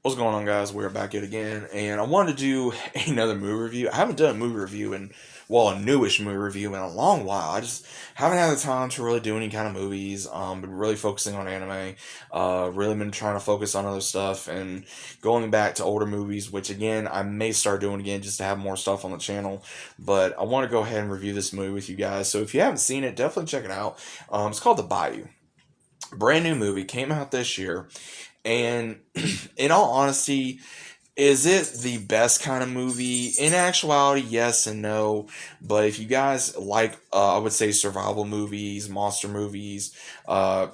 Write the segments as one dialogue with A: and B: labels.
A: What's going on, guys? We're back at it again, and I wanted to do another movie review. I haven't done a movie review a newish movie review in a long while. I just haven't had the time to really do any kind of movies. Been really focusing on anime. Really been trying to focus on other stuff and going back to older movies, which again I may start doing again just to have more stuff on the channel. But I want to go ahead and review this movie with you guys. So if you haven't seen it, definitely check it out. It's called The Bayou. Brand new movie, came out this year. And in all honesty, is it the best kind of movie? In actuality, yes and no. But if you guys like, I would say survival movies, monster movies, uh,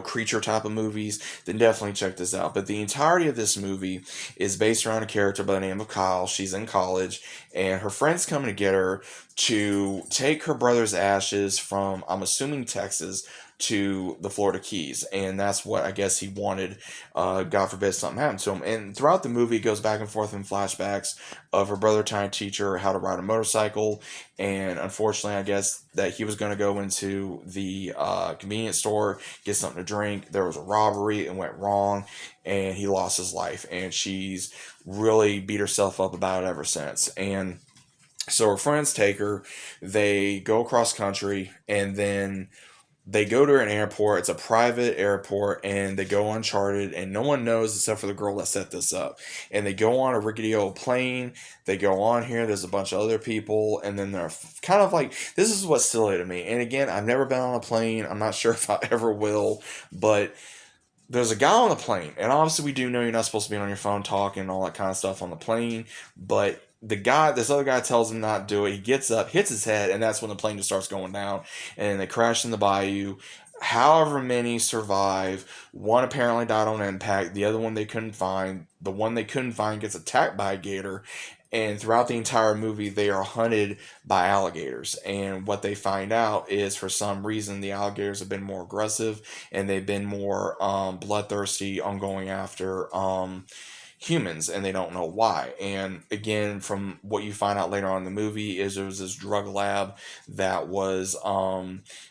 A: creature type of movies, then definitely check this out. But the entirety of this movie is based around a character by the name of Kyle. She's in college, and her friends coming to get her to take her brother's ashes from, I'm assuming, Texas to the Florida Keys, and that's what I guess he wanted. God forbid something happened to him. And throughout the movie, it goes back and forth in flashbacks of her brother trying to teach her how to ride a motorcycle. And unfortunately, I guess that he was going to go into the convenience store, get something to drink. There was a robbery, it went wrong, and he lost his life. And she's really beat herself up about it ever since. And so her friends take her, they go across country, and then they go to an airport. It's a private airport, and they go uncharted, and no one knows except for the girl that set this up. And they go on a rickety old plane. They go on here. There's a bunch of other people, and then they're kind of like, this is what's silly to me. And again, I've never been on a plane. I'm not sure if I ever will, but there's a guy on the plane, and obviously we do know you're not supposed to be on your phone talking and all that kind of stuff on the plane, but this other guy tells him not to do it. He gets up, hits his head, and that's when the plane just starts going down, and they crash in the bayou. However many survive. One apparently died on impact. The other one they couldn't find. The one they couldn't find gets attacked by a gator. And throughout the entire movie, they are hunted by alligators. And what they find out is, for some reason, the alligators have been more aggressive, and they've been more bloodthirsty on going after humans, and they don't know why. And again, from what you find out later on in the movie, is there was this drug lab that was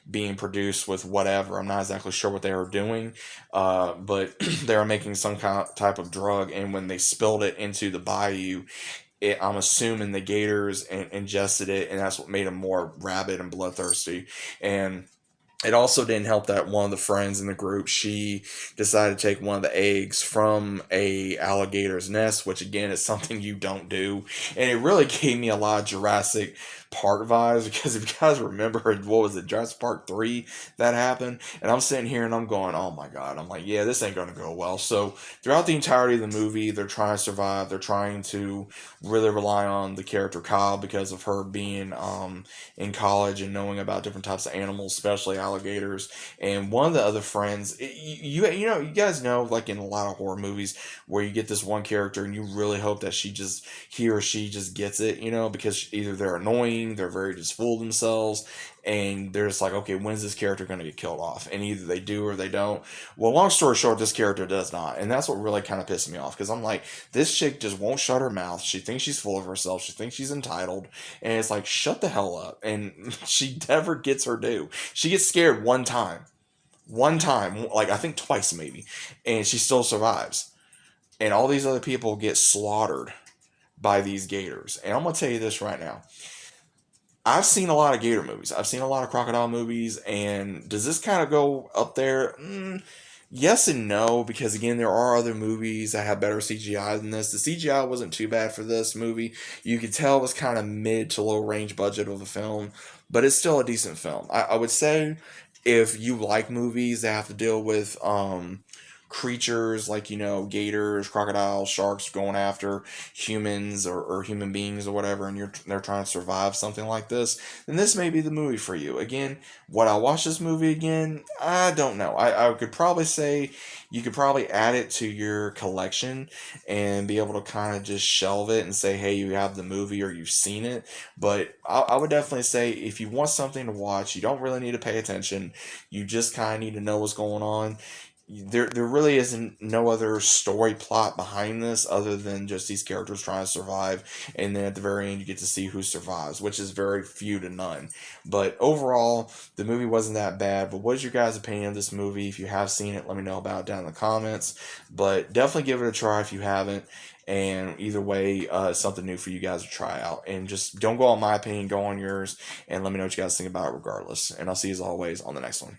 A: being produced with whatever. I'm not exactly sure what they were doing, but they were making some kind of type of drug, and when they spilled it into the bayou, I'm assuming the gators ingested it, and that's what made them more rabid and bloodthirsty. And it also didn't help that one of the friends in the group, she decided to take one of the eggs from a alligator's nest, which again is something you don't do. And it really gave me a lot of Jurassic Park vibes, because if you guys remember, what was it, Jurassic Park 3 that happened? And I'm sitting here and I'm going, oh my god. I'm like, yeah, this ain't going to go well. So throughout the entirety of the movie, they're trying to survive. They're trying to really rely on the character Kyle, because of her being in college and knowing about different types of animals, especially alligators. And one of the other friends, you guys know, like in a lot of horror movies, where you get this one character and you really hope that he or she just gets it, because either they're annoying, they're very just full of themselves, and they're just like, okay, when's this character going to get killed off? And either they do or they don't. Well, long story short, this character does not, and that's what really kind of pissed me off, because I'm like, this chick just won't shut her mouth. She thinks she's full of herself. She thinks she's entitled, and it's like, shut the hell up. And she never gets her due. She gets scared one time, like I think twice maybe, and she still survives. And all these other people get slaughtered by these gators. And I'm gonna tell you this right now. I've seen a lot of gator movies. I've seen a lot of crocodile movies, and does this kind of go up there? Yes and no, because again, there are other movies that have better CGI than this. The CGI wasn't too bad for this movie. You could tell it was kind of mid to low range budget of a film, but it's still a decent film. I would say, if you like movies that have to deal with creatures like, gators, crocodiles, sharks going after humans, or human beings or whatever, and they're trying to survive something like this, then this may be the movie for you. Again, would I watch this movie again? I don't know. I could probably say you could probably add it to your collection and be able to kind of just shelve it and say, hey, you have the movie or you've seen it. But I would definitely say, if you want something to watch, you don't really need to pay attention. You just kind of need to know what's going on. there really isn't no other story plot behind this other than just these characters trying to survive, and then at the very end you get to see who survives, which is very few to none. But overall, the movie wasn't that bad. But what is your guys' opinion of this movie? If you have seen it, let me know about it down in the comments. But definitely give it a try if you haven't. And either way, it's something new for you guys to try out. And just don't go on my opinion, go on yours, and let me know what you guys think about it regardless. And I'll see you as always on the next one.